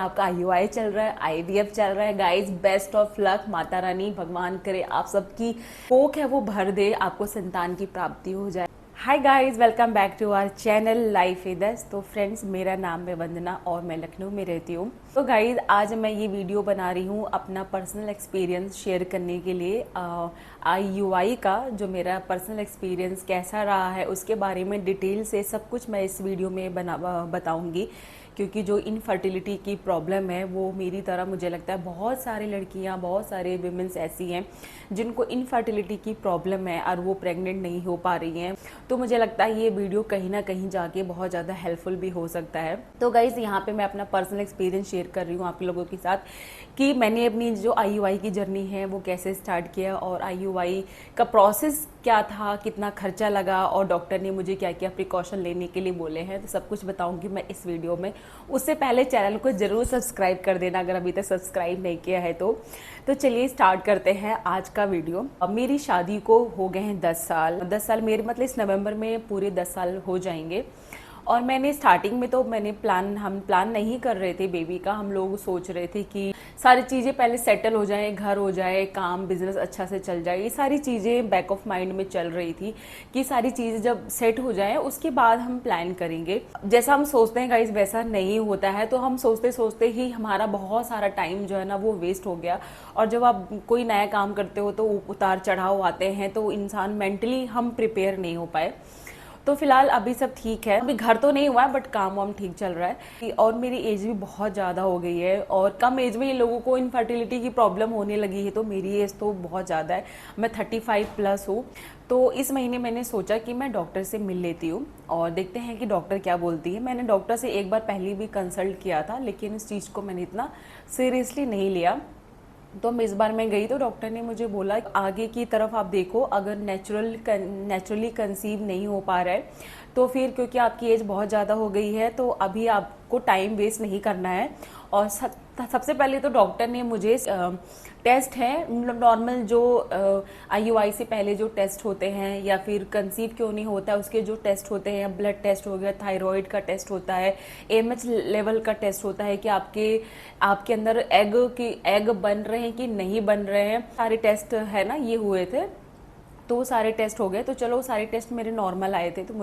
आपका आईयूआई चल रहा है, आईवीएफ चल रहा है, guys best of luck. Mata Rani भगवान करे आप सबकी भूख है वो भर दे, आपको संतान की प्राप्ति हो जाए। Hi guys, welcome back to our channel life ideas. तो फ्रेंड्स, मेरा नाम है वंदना और मैं लखनऊ में रहती हूँ। तो गाइस, आज मैं ये वीडियो बना रही हूँ अपना पर्सनल एक्सपीरियंस शेयर करने के लिए। आईयूआई का जो मेरा पर्सनल एक्सपीरियंस कैसा रहा है उसके बारे में डिटेल से सब कुछ मैं इस वीडियो में बताऊँगी, क्योंकि जो इनफर्टिलिटी की प्रॉब्लम है वो मेरी तरह मुझे लगता है बहुत सारी लड़कियां, बहुत सारे विमेंस ऐसी हैं जिनको इनफर्टिलिटी की प्रॉब्लम है और वो प्रेग्नेंट नहीं हो पा रही हैं। तो मुझे लगता है ये वीडियो कहीं ना कहीं जाके बहुत ज़्यादा हेल्पफुल भी हो सकता है। तो गाइज, यहाँ पे मैं अपना पर्सनल एक्सपीरियंस शेयर कर रही हूँ आप लोगों के साथ कि मैंने अपनी जो आईयूआई की जर्नी है वो कैसे स्टार्ट किया और आईयूआई का प्रोसेस क्या था, कितना खर्चा लगा और डॉक्टर ने मुझे क्या क्या प्रिकॉशन लेने के लिए बोले हैं। तो सब कुछ बताऊंगी मैं इस वीडियो में। उससे पहले चैनल को जरूर सब्सक्राइब कर देना अगर अभी तक सब्सक्राइब नहीं किया है तो चलिए स्टार्ट करते हैं आज का वीडियो। अब मेरी शादी को हो गए हैं 10 साल। 10 साल मेरे मतलब इस नवंबर में पूरे 10 साल हो जाएंगे। और मैंने स्टार्टिंग में तो हम प्लान नहीं कर रहे थे बेबी का। हम लोग सोच रहे थे कि सारी चीज़ें पहले सेटल हो जाए, घर हो जाए, काम बिजनेस अच्छा से चल जाए। ये सारी चीज़ें बैक ऑफ माइंड में चल रही थी कि सारी चीज़ें जब सेट हो जाए उसके बाद हम प्लान करेंगे। जैसा हम सोचते हैं गाइस वैसा नहीं होता है। तो हम सोचते सोचते ही हमारा बहुत सारा टाइम जो है ना वो वेस्ट हो गया। और जब आप कोई नया काम करते हो तो उतार चढ़ाव आते हैं, तो इंसान मेंटली हम प्रिपेयर नहीं हो पाए। तो फिलहाल अभी सब ठीक है। अभी घर तो नहीं हुआ है बट काम वाम ठीक चल रहा है। और मेरी एज भी बहुत ज़्यादा हो गई है और कम एज में ये लोगों को इनफर्टिलिटी की प्रॉब्लम होने लगी है। तो मेरी एज तो बहुत ज़्यादा है, मैं 35 प्लस हूँ। तो इस महीने मैंने सोचा कि मैं डॉक्टर से मिल लेती हूँ और देखते हैं कि डॉक्टर क्या बोलती है। मैंने डॉक्टर से एक बार पहले भी कंसल्ट किया था, लेकिन इस चीज़ को मैंने इतना सीरियसली नहीं लिया। तो मैं इस बार मैं गई तो डॉक्टर ने मुझे बोला आगे की तरफ आप देखो, अगर नेचुरली कंसीव नहीं हो पा रहा है तो फिर, क्योंकि आपकी एज बहुत ज़्यादा हो गई है तो अभी आपको टाइम वेस्ट नहीं करना है। और सबसे पहले तो डॉक्टर ने मुझे टेस्ट है नॉर्मल जो आईयूआई से पहले जो टेस्ट होते हैं या फिर कंसीव क्यों नहीं होता है उसके जो टेस्ट होते हैं, ब्लड टेस्ट हो गया, थायराइड का टेस्ट होता है, एमएच लेवल का टेस्ट होता है कि आपके अंदर एग बन रहे हैं कि नहीं बन रहे हैं। सारे टेस्ट है ना ये हुए थे, तो वो सारे टेस्ट हो गए। तो चलो सारे टेस्ट मेरे नॉर्मल आए थे। तो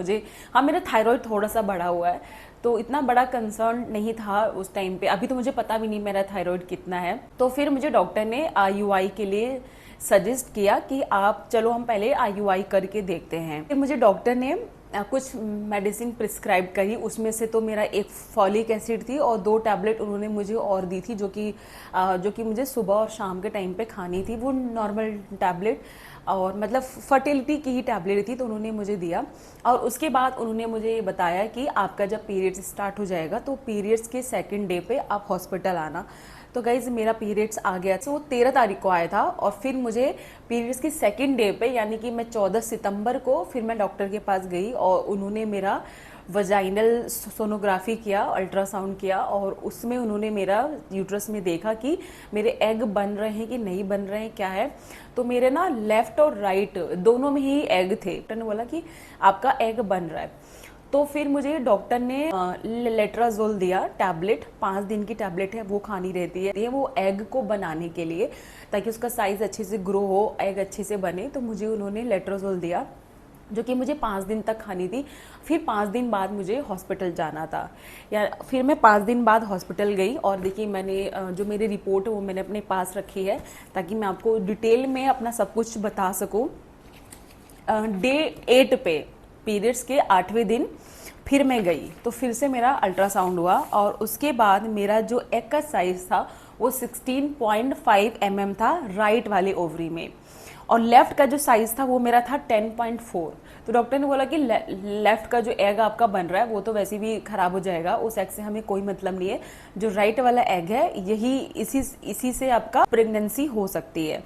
मेरा थायराइड थोड़ा सा बढ़ा हुआ है, तो इतना बड़ा कंसर्न नहीं था उस टाइम पे। अभी तो मुझे पता भी नहीं मेरा थायराइड कितना है। तो फिर मुझे डॉक्टर ने आईयूआई के लिए सजेस्ट किया कि आप चलो हम पहले आईयूआई करके देखते हैं। फिर मुझे डॉक्टर ने कुछ मेडिसिन प्रिस्क्राइब करी। उसमें से तो मेरा एक फॉलिक एसिड थी और 2 टैबलेट उन्होंने मुझे और दी थी जो कि मुझे सुबह और शाम के टाइम पे खानी थी। वो नॉर्मल टैबलेट और मतलब फर्टिलिटी की ही टैबलेट थी, तो उन्होंने मुझे दिया। और उसके बाद उन्होंने मुझे ये बताया कि आपका जब पीरियड्स स्टार्ट हो जाएगा तो पीरियड्स के सेकंड डे पे आप हॉस्पिटल आना। तो गाइज मेरा पीरियड्स आ गया, तो वो 13 तारीख को आया था। और फिर मुझे पीरियड्स की सेकंड डे पे यानी कि मैं 14 सितंबर को फिर मैं डॉक्टर के पास गई और उन्होंने मेरा वजाइनल सोनोग्राफी किया, अल्ट्रासाउंड किया। और उसमें उन्होंने मेरा यूट्रस में देखा कि मेरे एग बन रहे हैं कि नहीं बन रहे हैं, क्या है। तो मेरे ना लेफ्ट और राइट दोनों में ही एग थे। डॉक्टर ने बोला कि आपका एग बन रहा है। तो फिर मुझे डॉक्टर ने लेट्राजोल दिया टैबलेट, 5 दिन की टैबलेट है, वो खानी रहती है वो एग को बनाने के लिए, ताकि उसका साइज अच्छे से ग्रो हो, एग अच्छे से बने। तो मुझे उन्होंने लेट्राजोल दिया जो कि मुझे 5 दिन तक खानी थी। फिर 5 दिन बाद मुझे हॉस्पिटल जाना था। फिर मैं 5 दिन बाद हॉस्पिटल गई और देखिए मैंने जो मेरी रिपोर्ट है वो मैंने अपने पास रखी है ताकि मैं आपको डिटेल में अपना सब कुछ बता सकूं। डे 8 पे पीरियड्स के 8वें दिन फिर मैं गई तो फिर से मेरा अल्ट्रासाउंड हुआ और उसके बाद मेरा जो एग का साइज था वो 16.5 mm था राइट वाले ओवरी में, और लेफ्ट का जो साइज था वो मेरा था 10.4। तो डॉक्टर ने बोला कि लेफ्ट का जो एग आपका बन रहा है वो तो वैसे भी खराब हो जाएगा, उस एग से हमें कोई मतलब नहीं है। जो राइट वाला एग है यही इसी से आपका प्रेगनेंसी हो सकती है।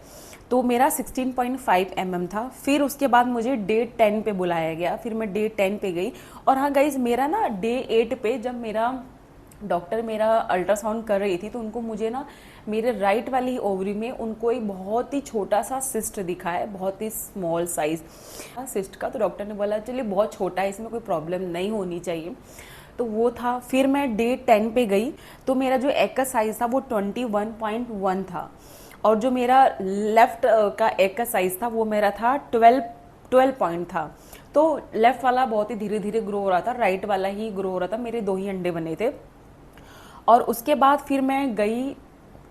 तो मेरा 16.5 mm था। फिर उसके बाद मुझे डे 10 पे बुलाया गया। फिर मैं डे 10 पे गई। और हाँ गाइज, मेरा ना डे 8 पे जब डॉक्टर मेरा अल्ट्रासाउंड कर रही थी तो उनको मुझे ना मेरे राइट वाली ओवरी में उनको एक बहुत ही छोटा सा सिस्ट दिखा है, बहुत ही स्मॉल साइज सिस्ट का। तो डॉक्टर ने बोला चलिए बहुत छोटा है, इसमें कोई प्रॉब्लम नहीं होनी चाहिए। तो वो था। फिर मैं डे 10 पे गई तो मेरा जो एग का साइज था वो 21.1 था, और जो मेरा लेफ्ट का एग का साइज था वो मेरा था 12 पॉइंट था। तो लेफ्ट वाला बहुत ही धीरे धीरे ग्रो हो रहा था, राइट वाला ही ग्रो हो रहा था। मेरे 2 ही अंडे बने थे। और उसके बाद फिर मैं गई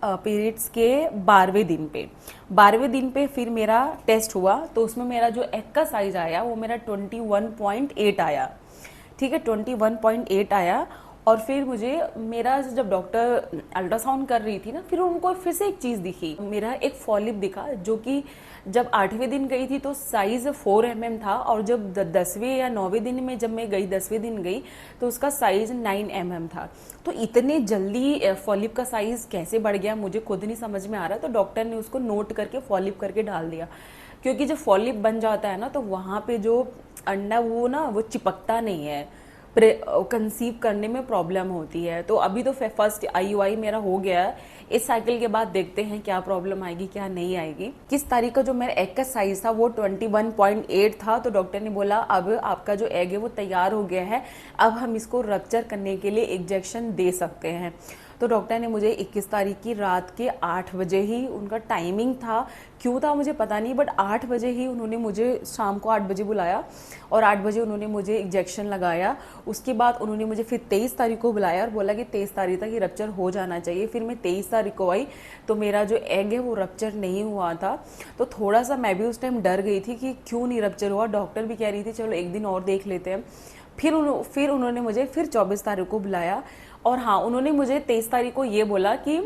पीरियड्स के 12वें दिन पे। 12वें दिन पे फिर मेरा टेस्ट हुआ, तो उसमें मेरा जो एग का साइज आया वो मेरा 21.8 आया। ठीक है, 21.8 आया। और फिर मुझे मेरा जब डॉक्टर अल्ट्रासाउंड कर रही थी ना, फिर उनको फिर से एक चीज़ दिखी, मेरा एक फॉलिप दिखा, जो कि जब 8वें दिन गई थी तो साइज 4 mm था, और जब 10वें या 9वें दिन में जब मैं गई, 10वें दिन गई, तो उसका साइज 9 mm था। तो इतने जल्दी फॉलिप का साइज कैसे बढ़ गया मुझे खुद नहीं समझ में आ रहा। तो डॉक्टर ने उसको नोट करके फॉलिप करके डाल दिया, क्योंकि जब फॉलिप बन जाता है ना तो वहाँ पे जो अंडा वो चिपकता नहीं है, कंसीव करने में प्रॉब्लम होती है। तो अभी तो फर्स्ट IUI मेरा हो गया है, इस साइकिल के बाद देखते हैं क्या प्रॉब्लम आएगी क्या नहीं आएगी। किस तारीख का जो मेरा एग का साइज था वो 21.8 था। तो डॉक्टर ने बोला अब आपका जो एग है वो तैयार हो गया है, अब हम इसको रप्चर करने के लिए इंजेक्शन दे सकते हैं। तो डॉक्टर ने मुझे 21 तारीख की रात के 8 बजे ही, उनका टाइमिंग था, क्यों था मुझे पता नहीं, बट 8 बजे ही उन्होंने मुझे, शाम को 8 बजे बुलाया और 8 बजे उन्होंने मुझे इंजेक्शन लगाया। उसके बाद उन्होंने मुझे फिर 23 तारीख को बुलाया और बोला कि 23 तारीख तक ये रप्चर हो जाना चाहिए। फिर मैं 23 तारीख को आई तो मेरा जो एग है वो रप्चर नहीं हुआ था। तो थोड़ा सा मैं भी उस टाइम डर गई थी कि क्यों नहीं रप्चर हुआ। डॉक्टर भी कह रही थी चलो एक दिन और देख लेते हैं। फिर उन्होंने मुझे फिर 24 तारीख को बुलाया, और हाँ, उन्होंने मुझे 23 तारीख को ये बोला कि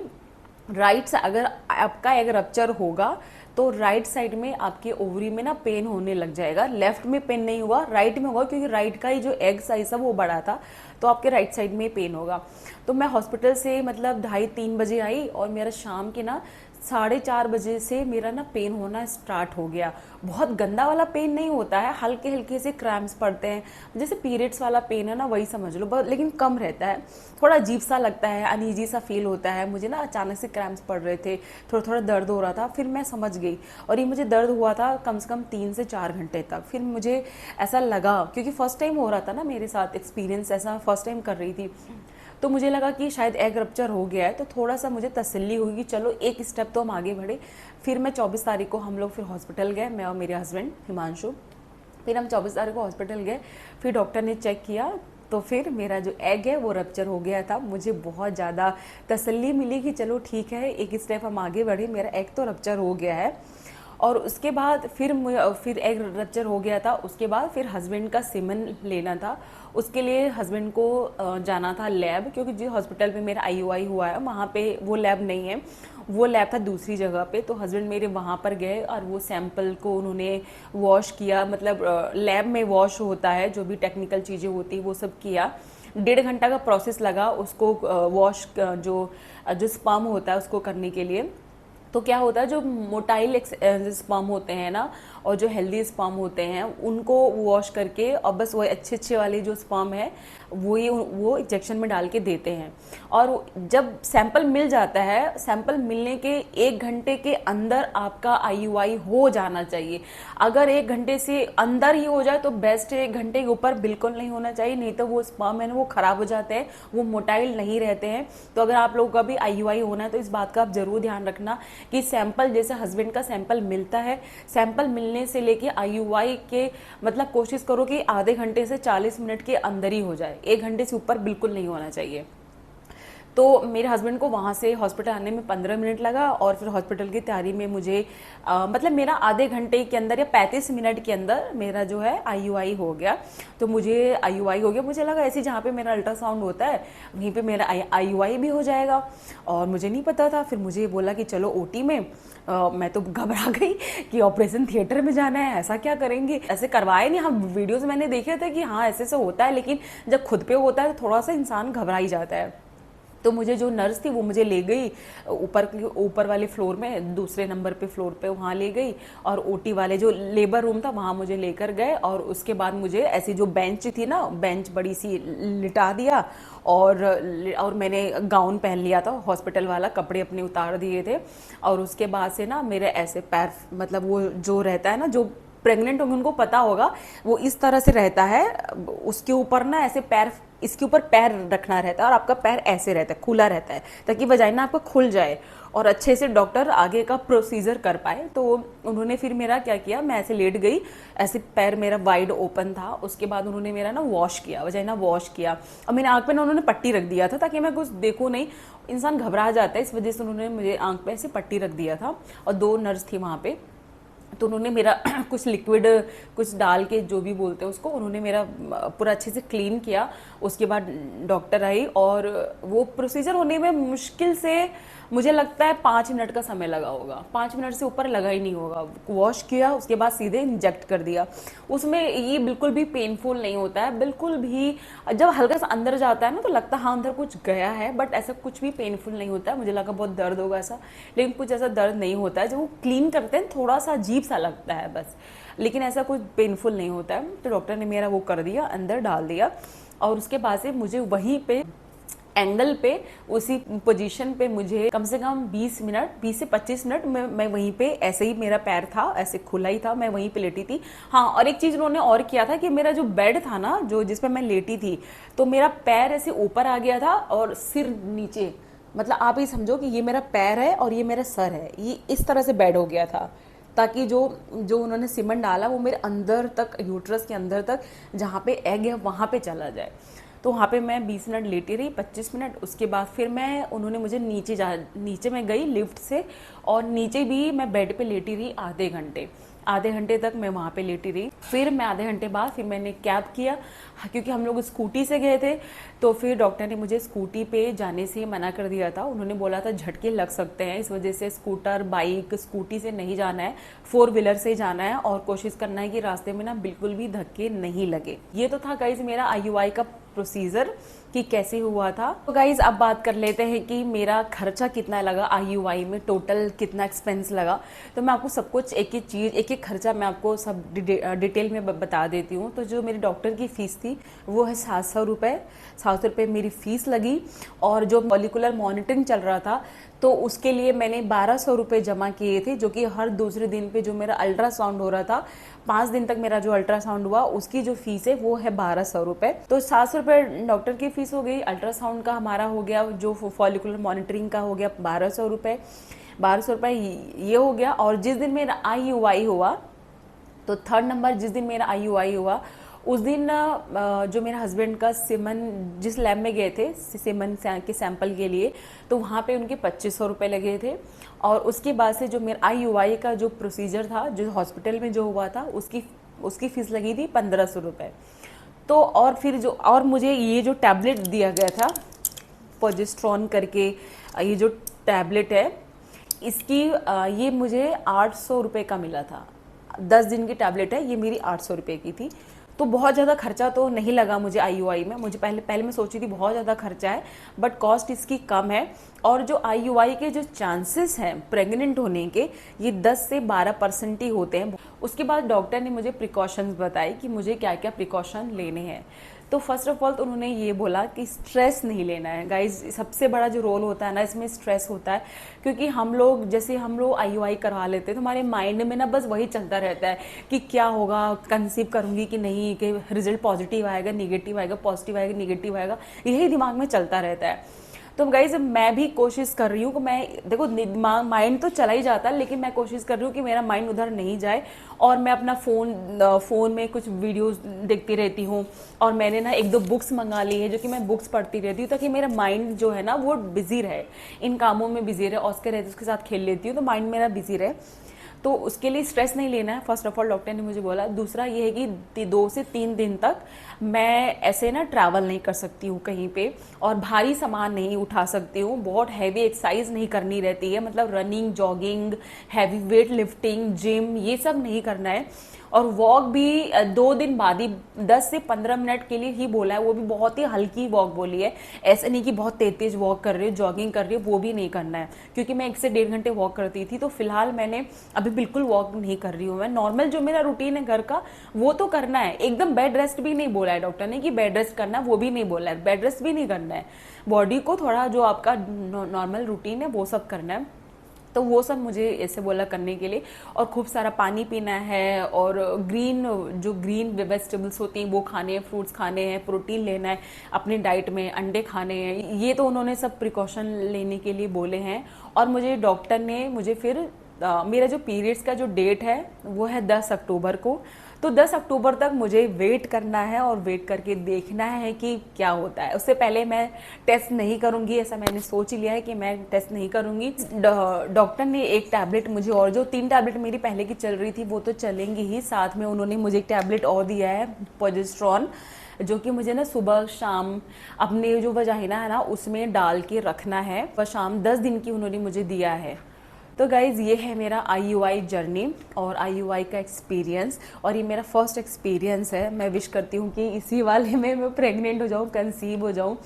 राइट से अगर आपका एग रप्चर होगा तो राइट साइड में आपके ओवरी में ना पेन होने लग जाएगा। लेफ्ट में पेन नहीं हुआ, राइट में होगा, क्योंकि राइट का ही जो एग साइज था वो बड़ा था, तो आपके राइट साइड में पेन होगा। तो मैं हॉस्पिटल से मतलब 2:30-3 बजे आई, और मेरा शाम के ना 4:30 बजे से मेरा ना पेन होना स्टार्ट हो गया। बहुत गंदा वाला पेन नहीं होता है, हल्के हल्के से क्रैम्प्स पड़ते हैं, जैसे पीरियड्स वाला पेन है ना वही समझ लो, बहुत लेकिन कम रहता है। थोड़ा अजीब सा लगता है, अनईजी सा फील होता है। मुझे ना अचानक से क्रैम्प्स पड़ रहे थे, थोड़ा थोड़ा दर्द हो रहा था। फिर मैं समझ गई, और ये मुझे दर्द हुआ था कम से कम 3 से 4 घंटे तक। फिर मुझे ऐसा लगा, क्योंकि फर्स्ट टाइम हो रहा था ना मेरे साथ, एक्सपीरियंस ऐसा फर्स्ट टाइम कर रही थी, तो मुझे लगा कि शायद एग रप्चर हो गया है। तो थोड़ा सा मुझे तसल्ली हुई कि चलो एक स्टेप तो हम आगे बढ़े। फिर मैं 24 तारीख को हम लोग फिर हॉस्पिटल गए, मैं और मेरे हस्बैंड हिमांशु। फिर हम 24 तारीख को हॉस्पिटल गए, फिर डॉक्टर ने चेक किया, तो फिर मेरा जो एग है वो रप्चर हो गया था। मुझे बहुत ज़्यादा तसल्ली मिली कि चलो ठीक है, एक स्टेप हम आगे बढ़े, मेरा एग तो रप्चर हो गया है। और उसके बाद फिर एग रप्चर हो गया था। उसके बाद फिर हस्बैंड का सीमन लेना था, उसके लिए हस्बैंड को जाना था लैब, क्योंकि जिस हॉस्पिटल में मेरा IUI हुआ है वहाँ पे वो लैब नहीं है, वो लैब था दूसरी जगह पे। तो हस्बैंड मेरे वहाँ पर गए और वो सैंपल को उन्होंने वॉश किया, मतलब लैब में वॉश होता है, जो भी टेक्निकल चीज़ें होती वो सब किया। 1.5 घंटा का प्रोसेस लगा उसको वॉश, जो स्पर्म होता है उसको करने के लिए। तो क्या होता है, जो मोटाइल स्पर्म होते हैं ना, और जो हेल्दी स्पर्म होते हैं उनको वॉश करके, और बस वो अच्छे वाले जो स्पर्म है वो इंजेक्शन में डाल के देते हैं। और जब सैंपल मिल जाता है, सैंपल मिलने के 1 घंटे के अंदर आपका IUI हो जाना चाहिए। अगर 1 घंटे से अंदर ही हो जाए तो बेस्ट है, 1 घंटे के ऊपर बिल्कुल नहीं होना चाहिए, नहीं तो वो स्पर्म है ना वो खराब हो जाते हैं, वो मोटाइल नहीं रहते हैं। तो अगर आप लोगों का भी IUI होना है तो इस बात का आप जरूर ध्यान रखना कि सैंपल, जैसे हस्बैंड का सैंपल मिलता है, सैंपल मिलने से लेके IUI के मतलब कोशिश करो कि आधे घंटे से 40 मिनट के अंदर ही हो जाए, 1 घंटे से ऊपर बिल्कुल नहीं होना चाहिए। तो मेरे हस्बैंड को वहाँ से हॉस्पिटल आने में 15 मिनट लगा, और फिर हॉस्पिटल की तैयारी में मुझे मतलब मेरा आधे घंटे के अंदर या 35 मिनट के अंदर मेरा जो है IUI हो गया। तो मुझे IUI हो गया, मुझे लगा ऐसे जहाँ पे मेरा अल्ट्रासाउंड होता है वहीं पे मेरा IUI भी हो जाएगा, और मुझे नहीं पता था। फिर मुझे बोला कि चलो OT में। मैं तो घबरा गई कि ऑपरेशन थिएटर में जाना है, ऐसा क्या करेंगे, ऐसे करवाए नहीं। हम वीडियोज़ मैंने देखे थे कि हाँ ऐसे से होता है, लेकिन जब खुद पे होता है तो थोड़ा सा इंसान घबरा ही जाता है। तो मुझे जो नर्स थी वो मुझे ले गई ऊपर वाले फ्लोर में, दूसरे नंबर पे फ्लोर पे वहाँ ले गई, और OT वाले जो लेबर रूम था वहाँ मुझे लेकर गए। और उसके बाद मुझे ऐसी जो बेंच थी ना, बेंच बड़ी सी लिटा दिया, और मैंने गाउन पहन लिया था हॉस्पिटल वाला, कपड़े अपने उतार दिए थे। और उसके बाद से ना मेरे ऐसे पैर, मतलब वो जो रहता है ना, जो प्रेग्नेंट होंगे उनको पता होगा, वो इस तरह से रहता है, उसके ऊपर ना ऐसे पैर इसके ऊपर पैर रखना रहता है और आपका पैर ऐसे रहता है, खुला रहता है, ताकि वजाइना आपका खुल जाए और अच्छे से डॉक्टर आगे का प्रोसीजर कर पाए। तो उन्होंने फिर मेरा क्या किया, मैं ऐसे लेट गई, ऐसे पैर मेरा वाइड ओपन था। उसके बाद उन्होंने मेरा ना वॉश किया, वजाइना वॉश किया, और मेरे आंख पे ना उन्होंने पट्टी रख दिया था ताकि मैं कुछ देखूं नहीं, इंसान घबरा जाता है, इस वजह से उन्होंने मुझे आंख पे ऐसे पट्टी रख दिया था। और 2 नर्स थी वहाँ पे, तो उन्होंने मेरा कुछ लिक्विड कुछ डाल के, जो भी बोलते हैं उसको, उन्होंने मेरा पूरा अच्छे से क्लीन किया। उसके बाद डॉक्टर आई और वो प्रोसीजर होने में मुश्किल से मुझे लगता है 5 मिनट का समय लगा होगा, 5 मिनट से ऊपर लगा ही नहीं होगा। वॉश किया, उसके बाद सीधे इंजेक्ट कर दिया। उसमें ये बिल्कुल भी पेनफुल नहीं होता है, बिल्कुल भी। जब हल्का सा अंदर जाता है ना तो लगता है हाँ अंदर कुछ गया है, बट ऐसा कुछ भी पेनफुल नहीं होता है। मुझे लगा बहुत दर्द होगा ऐसा, लेकिन कुछ ऐसा दर्द नहीं होता है। जब वो क्लीन करते हैं थोड़ा सा अजीब सा लगता है बस, लेकिन ऐसा कुछ पेनफुल नहीं होता है। तो डॉक्टर ने मेरा वो कर दिया, अंदर डाल दिया, और उसके बाद से मुझे वहीं पे एंगल पे, उसी पोजीशन पे मुझे कम से कम 20 मिनट, 20 से 25 मिनट मैं वहीं पे, ऐसे ही मेरा पैर था ऐसे खुला ही था, मैं वहीं पे लेटी थी। हाँ, और एक चीज उन्होंने और किया था कि मेरा जो बेड था ना, जो जिसपे मैं लेटी थी, तो मेरा पैर ऐसे ऊपर आ गया था और सिर नीचे, मतलब आप ये समझो कि ये मेरा पैर है और ये मेरा सर है, ये इस तरह से बेड हो गया था, ताकि जो उन्होंने सीमेंट डाला वो मेरे अंदर तक, यूट्रस के अंदर तक, जहाँ पे एग है वहाँ पे चला जाए। तो वहाँ पे मैं 20 मिनट लेटी रही, 25 मिनट। उसके बाद फिर उन्होंने मुझे नीचे मैं गई लिफ्ट से, और नीचे भी मैं बेड पे लेटी रही आधे घंटे तक मैं वहाँ पे लेटी रही। फिर मैं आधे घंटे बाद फिर मैंने कैब किया, क्योंकि हम लोग स्कूटी से गए थे। तो फिर डॉक्टर ने मुझे स्कूटी पे जाने से मना कर दिया था। उन्होंने बोला था झटके लग सकते हैं, इस वजह से स्कूटर, बाइक, स्कूटी से नहीं जाना है, 4 व्हीलर से जाना है, और कोशिश करना है कि रास्ते में ना बिल्कुल भी धक्के नहीं लगे। ये तो था गाइज मेरा IUI का प्रोसीजर कि कैसे हुआ था। तो गाइज अब बात कर लेते हैं कि मेरा खर्चा कितना लगा IUI में, टोटल कितना एक्सपेंस लगा। तो मैं आपको सब कुछ एक एक चीज़, एक एक खर्चा मैं आपको सब डिटेल में बता देती हूँ। तो जो मेरी डॉक्टर की फ़ीस थी वो है 700 रुपये, 700 रुपये मेरी फ़ीस लगी। और जो मॉलिकुलर मॉनिटरिंग चल रहा था तो उसके लिए मैंने 1200 रुपये जमा किए थे, जो कि हर दूसरे दिन पे जो मेरा अल्ट्रासाउंड हो रहा था, 5 दिन तक मेरा जो अल्ट्रासाउंड हुआ उसकी जो फीस है वो है 1200 रुपये। तो 700 रुपये डॉक्टर की फीस हो गई, अल्ट्रासाउंड का हमारा हो गया, जो फॉलिकुलर मॉनिटरिंग का हो गया 1200 रुपये, 1200 रुपये ये हो गया। और जिस दिन मेरा IUI हुआ, तो 3rd नंबर जिस दिन मेरा IUI हुआ, उस दिन जो मेरे हस्बैंड का सेमन, जिस लैब में गए थे सेमन के सैंपल के लिए, तो वहाँ पे उनके 2500 रुपये लगे थे। और उसके बाद से जो मेरा IUI का जो प्रोसीजर था, जो हॉस्पिटल में जो हुआ था, उसकी फ़ीस लगी थी 1500 रुपये। तो और फिर और मुझे ये जो टैबलेट दिया गया था प्रोजेस्टेरॉन करके, ये जो टैबलेट है इसकी ये मुझे 800 रुपये का मिला था। 10 दिन की टैबलेट है, ये मेरी 800 रुपये की थी। तो बहुत ज़्यादा खर्चा तो नहीं लगा मुझे IUI में। मुझे पहले मैं सोची थी बहुत ज़्यादा खर्चा है, बट कॉस्ट इसकी कम है। और जो IUI के जो चांसेस हैं प्रेग्नेंट होने के, ये 10 से 12% ही होते हैं। उसके बाद डॉक्टर ने मुझे प्रिकॉशंस बताई कि मुझे क्या क्या प्रिकॉशन लेने हैं। तो फर्स्ट ऑफ ऑल तो उन्होंने ये बोला कि स्ट्रेस नहीं लेना है। गाइज सबसे बड़ा जो रोल होता है ना इसमें, स्ट्रेस होता है। क्योंकि हम लोग IUI करवा लेते हैं तो हमारे माइंड में ना बस वही चलता रहता है कि क्या होगा, कंसीव करूंगी कि नहीं, कि रिजल्ट पॉजिटिव आएगा, निगेटिव आएगा, पॉजिटिव आएगा, निगेटिव आएगा, यही दिमाग में चलता रहता है। तो गाइज मैं भी कोशिश कर रही हूँ कि मैं, देखो माइंड तो चला ही जाता है, लेकिन मैं कोशिश कर रही हूँ कि मेरा माइंड उधर नहीं जाए। और मैं अपना फ़ोन में कुछ वीडियोस देखती रहती हूँ। और मैंने ना 1-2 बुक्स मंगा ली है, जो कि मैं बुक्स पढ़ती रहती हूँ, ताकि मेरा माइंड जो है ना वो बिजी रहे, इन कामों में बिजी रहे। ऑस्कर रहते उसके साथ खेल लेती हूँ तो माइंड मेरा बिजी रहे। तो उसके लिए स्ट्रेस नहीं लेना है, फर्स्ट ऑफ ऑल डॉक्टर ने मुझे बोला। दूसरा ये है कि 2 से 3 दिन तक मैं ऐसे ना ट्रैवल नहीं कर सकती हूँ कहीं पे, और भारी सामान नहीं उठा सकती हूँ, बहुत हैवी एक्सरसाइज नहीं करनी रहती है, मतलब running, jogging, heavy weight lifting, gym, ये सब नहीं करना है। और वॉक भी 2 दिन बाद ही 10 से 15 मिनट के लिए ही बोला है, वो भी बहुत ही हल्की वॉक बोली है। ऐसे नहीं कि बहुत तेज वॉक कर रही हो, जॉगिंग कर रही हो, वो भी नहीं करना है। क्योंकि मैं 1 से 1.5 घंटे वॉक करती थी, तो फिलहाल मैंने अभी बिल्कुल वॉक नहीं कर रही हूँ। मैं नॉर्मल जो मेरा रूटीन है घर का वो तो करना है। एकदम बेड रेस्ट भी नहीं बोला है डॉक्टर ने कि बेड रेस्ट करना है, वो भी नहीं बोला है, बेड रेस्ट भी नहीं करना है। बॉडी को थोड़ा जो आपका नॉर्मल रूटीन है वो सब करना है। तो वो सब मुझे ऐसे बोला करने के लिए, और खूब सारा पानी पीना है, और ग्रीन वेजिटेबल्स होती हैं वो खाने हैं, फ्रूट्स खाने हैं, प्रोटीन लेना है अपनी डाइट में, अंडे खाने हैं। ये तो उन्होंने सब प्रिकॉशन लेने के लिए बोले हैं। और मुझे डॉक्टर ने मुझे फिर मेरा जो पीरियड्स का जो डेट है वो है 10 अक्टूबर को। तो 10 अक्टूबर तक मुझे वेट करना है और वेट करके देखना है कि क्या होता है। उससे पहले मैं टेस्ट नहीं करूंगी, ऐसा मैंने सोच ही लिया है कि मैं टेस्ट नहीं करूंगी। डॉक्टर ने एक टैबलेट मुझे, और जो 3 टैबलेट मेरी पहले की चल रही थी वो तो चलेंगी ही, साथ में उन्होंने मुझे एक टैबलेट और दिया है प्रोजेस्टेरॉन, जो कि मुझे ना सुबह शाम अपने जो वजाइना है ना उसमें डाल के रखना है। वह शाम 10 दिन की उन्होंने मुझे दिया है। तो गाइज़ ये है मेरा IUI जर्नी और IUI का एक्सपीरियंस, और ये मेरा फर्स्ट एक्सपीरियंस है। मैं विश करती हूँ कि इसी वाले में मैं प्रेग्नेंट हो जाऊँ, कंसीव हो जाऊँ,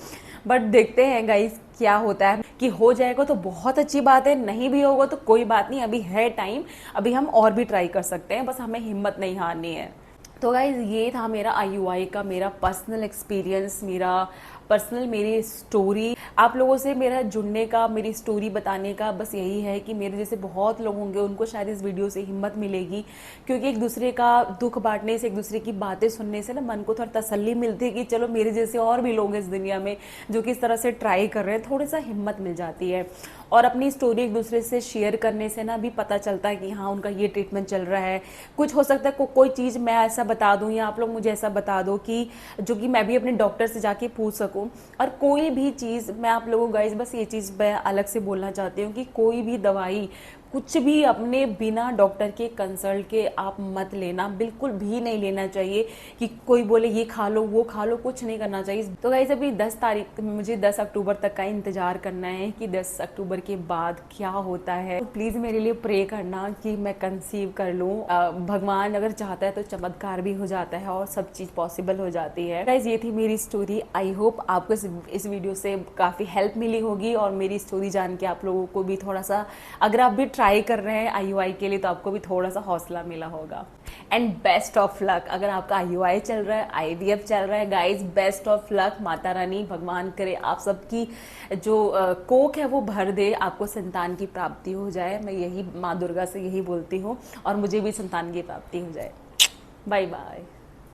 बट देखते हैं गाइज़ क्या होता है। कि हो जाएगा तो बहुत अच्छी बात है, नहीं भी होगा तो कोई बात नहीं, अभी है टाइम, अभी हम और भी ट्राई कर सकते हैं, बस हमें हिम्मत नहीं हारनी है। तो गाइज ये था मेरा IUI का मेरा पर्सनल एक्सपीरियंस, मेरी स्टोरी। आप लोगों से मेरा जुड़ने का, मेरी स्टोरी बताने का बस यही है कि मेरे जैसे बहुत लोग होंगे उनको शायद इस वीडियो से हिम्मत मिलेगी, क्योंकि एक दूसरे का दुख बांटने से, एक दूसरे की बातें सुनने से ना मन को थोड़ा तसल्ली मिलती है कि चलो मेरे जैसे और भी लोग इस दुनिया में जो कि इस तरह से ट्राई कर रहे हैं, थोड़ी सा हिम्मत मिल जाती है। और अपनी स्टोरी एक दूसरे से शेयर करने से ना भी पता चलता है कि हाँ उनका ये ट्रीटमेंट चल रहा है। कुछ हो सकता है कोई चीज़ मैं ऐसा बता दूं या आप लोग मुझे ऐसा बता दो कि जो कि मैं भी अपने डॉक्टर से जाके पूछ सकूं। और कोई भी चीज़ मैं आप लोगों गाइस बस ये चीज़ मैं अलग से बोलना चाहती हूँ कि कोई भी दवाई कुछ भी अपने बिना डॉक्टर के कंसल्ट के आप मत लेना, बिल्कुल भी नहीं लेना चाहिए कि कोई बोले ये खा लो वो खा लो, कुछ नहीं करना चाहिए। तो गाइस अभी 10 तारीख, मुझे 10 अक्टूबर तक का इंतजार करना है कि 10 अक्टूबर के बाद क्या होता है। तो प्लीज़ मेरे लिए प्रे करना कि मैं कंसीव कर लूँ। भगवान अगर चाहता है तो चमत्कार भी हो जाता है और सब चीज़ पॉसिबल हो जाती है। गाइस ये थी मेरी स्टोरी। आई होप आपको इस वीडियो से काफ़ी हेल्प मिली होगी, और मेरी स्टोरी जान के आप लोगों को भी थोड़ा सा, अगर आप भी ट्राई कर रहे हैं IUI के लिए तो आपको भी थोड़ा सा हौसला मिला होगा। एंड बेस्ट ऑफ लक अगर आपका IUI चल रहा है, IVF चल रहा है guys, best of luck. Mata Rani भगवान करे आप सबकी जो कोख है वो भर दे, आपको संतान की प्राप्ति हो जाए। मैं यही माँ दुर्गा से यही बोलती हूँ, और मुझे भी संतान की प्राप्ति हो जाए। Bye bye.